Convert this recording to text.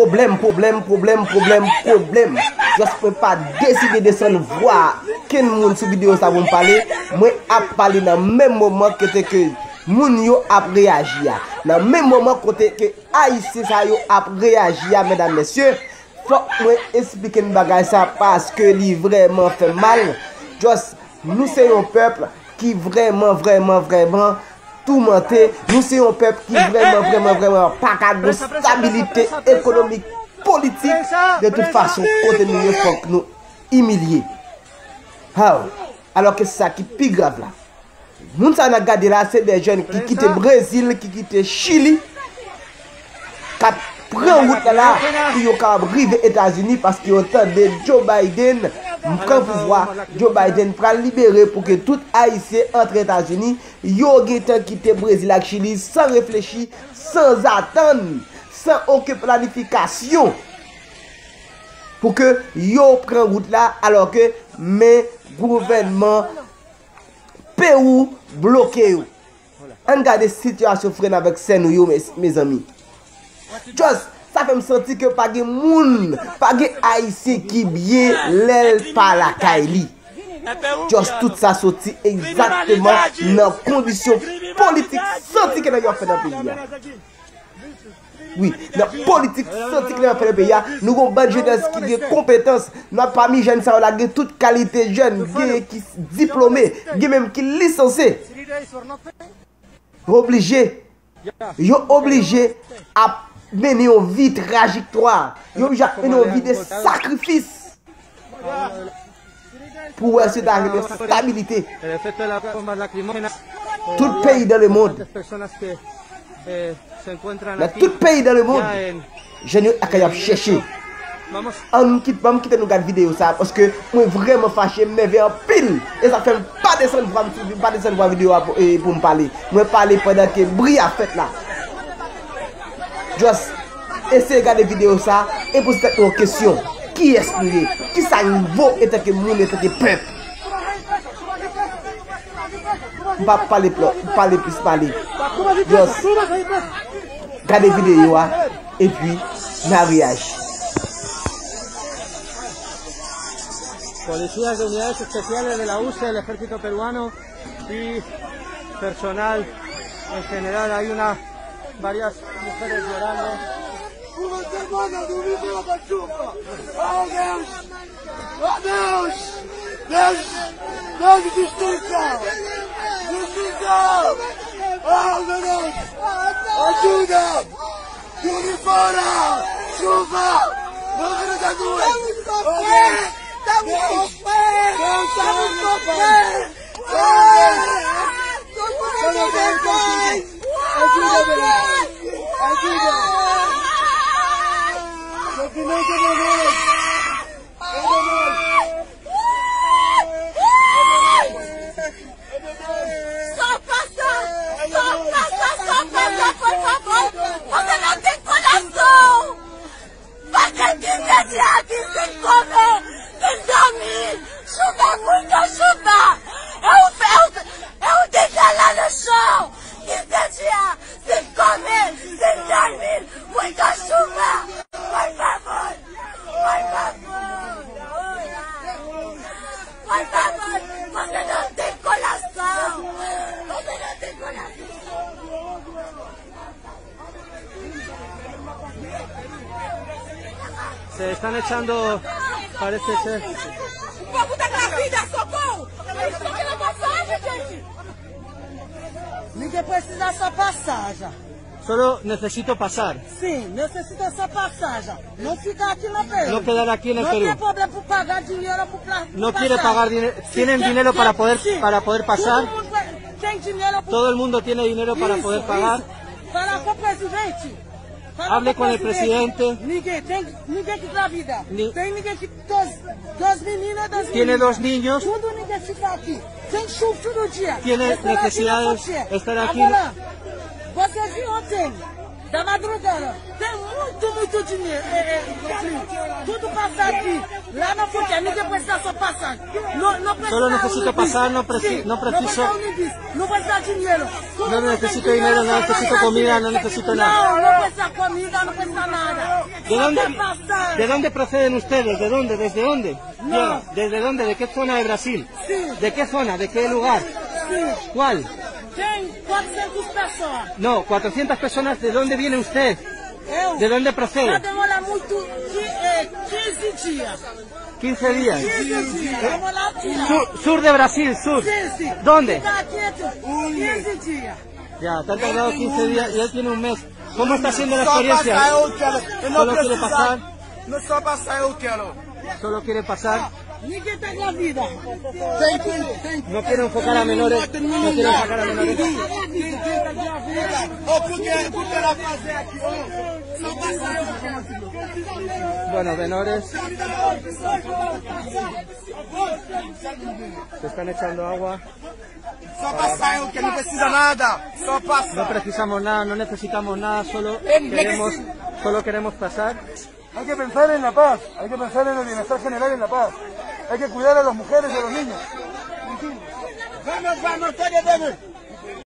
problème. Je ne peux pas décider de s'en voir. Quel monde sur vidéo ça va me parler. Moi, à parler dans le même moment que moun yo a réagi. Dans le même moment que Haïtien ça yo a réagi, mesdames, messieurs. Faut moi expliquer une bagaille ça parce que li vraiment fait mal. Just, nous c'est un peuple qui vraiment tourmenté. Nous c'est un peuple qui vraiment pas de stabilité économique, politique. De toute façon, côté nous, il faut que nous humilier. Alors que c'est ça qui est plus grave là. Nous ça n'a gardé là, c'est des jeunes qui quittent le Brésil, qui quittent le Chili, qui prennent route là pour arriver aux États-Unis parce qu'ils ont entendu Joe Biden prend pouvoir. Joe Biden prend libérer pour que tout Haïtien entre aux États-Unis. Ils ont quitté le Brésil et Chili sans réfléchir, sans attendre, sans aucune planification. Pour que yo prennent route là alors que mes gouvernements Pérou bloqué. On regarde la situation freine avec ça nous mes amis. Just ça fait me sentir que pas de moun, pas de haïtien qui bien l'aile par la Kaili. Just tout ça sorti exactement dans conditions politiques senti que nous avons fait dans le pays. Oui, la politique senti que nous avons fait dans le pays. Nous avons une bonne jeunesse qui a compétence. Nous avons parmi jeunes ça a toute qualité jeune, qui diplômé, qui même qui licencié. Obligé à mener une vie trajectoire. Ils ont obligé à mener une vie de sacrifice. Pour essayer d'arriver à la stabilité. Tout pays dans le monde. Dans tout pays dans le monde. Je n'ai pas cherché. On quitte nous regarder la vidéo ça parce que moi vraiment fâché, me vais en pile. Et ça fait pas descendre voir vidéo pour me parler. Moi parler pendant que bruit a fait là. Juste essayer de regarder la vidéo ça et poser une question. Qui est-ce lui? Qui ça vaut et que monde et que peuple? On va parler plus. Juste regarder la vidéo et puis mariage. Policías de unidades especiales de la UCE, el ejército peruano y personal en general. Hay varias mujeres llorando. ¡Deus de justicia! ¡Oh, Deus! ¡Ayuda! ¡Lluvia fora! ¡Chuva! ¡Mujeres da luz! ¡Estamos com fé! Só passa, por favor! Você não tem coração! Você tem sem comer, sem dormir! Chuva, muita chuva! Eu deixo lá no chão! 15 dias sem comer, sem dormir! Muita chuva! Por favor! Por favor! Você não tem coração! Você não tem coração! Se están echando, parece ser. O povo tá na vida, socorro! Isso aqui na passagem, gente! Ninguém precisa dessa passagem. Solo necesito pasar. Sim, necessita essa passagem. Não ficar aqui na Peru. No quedar aquí en el Não Perú. tem problema por pagar dinheiro para No quiere pagar dinero. ¿Tienen dinero para poder pasar? Todo mundo tem dinheiro. Todo el mundo tiene dinero para poder pagar. Fala com o presidente. Hable con el presidente. Ninguém que engravida. Tem ninguém que duas meninas, Tiene dos niños. Tudo ninguém fica aqui. Tem chuva todo dia. Tiene necesidades de estar aquí. Agora, você viu ontem? da madrugada. Tem muito dinheiro. Tudo passa aqui. Lá na fronteira, ninguém precisa só passar. Não precisa. Solo necesito pasar, no preciso. No precisa dinheiro. No necesito dinero, no necesito comida, no necesito nada. No precisa comida, no precisa nada. ¿De dónde proceden ustedes? ¿De dónde? ¿Desde dónde? No. ¿Desde dónde? ¿De qué zona de Brasil? Sí. ¿De qué zona? ¿De qué lugar? Sí. ¿Cuál? Tem 400 pessoas. No, 400 personas. ¿De dónde viene usted? ¿De dónde procede? Já demora muito, 15 dias. 15 días. 15 dias. Vamos lá tirar. Sur de Brasil, sur. Sí. ¿Dónde? Fica quieto. 15 dias. Ya, te han tardado 15 días y él tiene un mes. ¿Cómo está siendo la experiencia? Solo quiere pasar. Não só passar eu quero. Solo quiere pasar. Ninguém está grávida. No quiero enfocar a menores. No quiero enfocar a menores. Porque ela fazer aqui, ó. Só passar eu. Bueno, menores. Se están echando agua. Só passar eu, que não precisa nada. Só passar. No precisamos nada, no necesitamos nada, solo queremos pasar. Hay que pensar en la paz, hay que pensar en el bienestar general en la paz. Hay que cuidar a las mujeres y a los niños. Vamos, todos, vamos.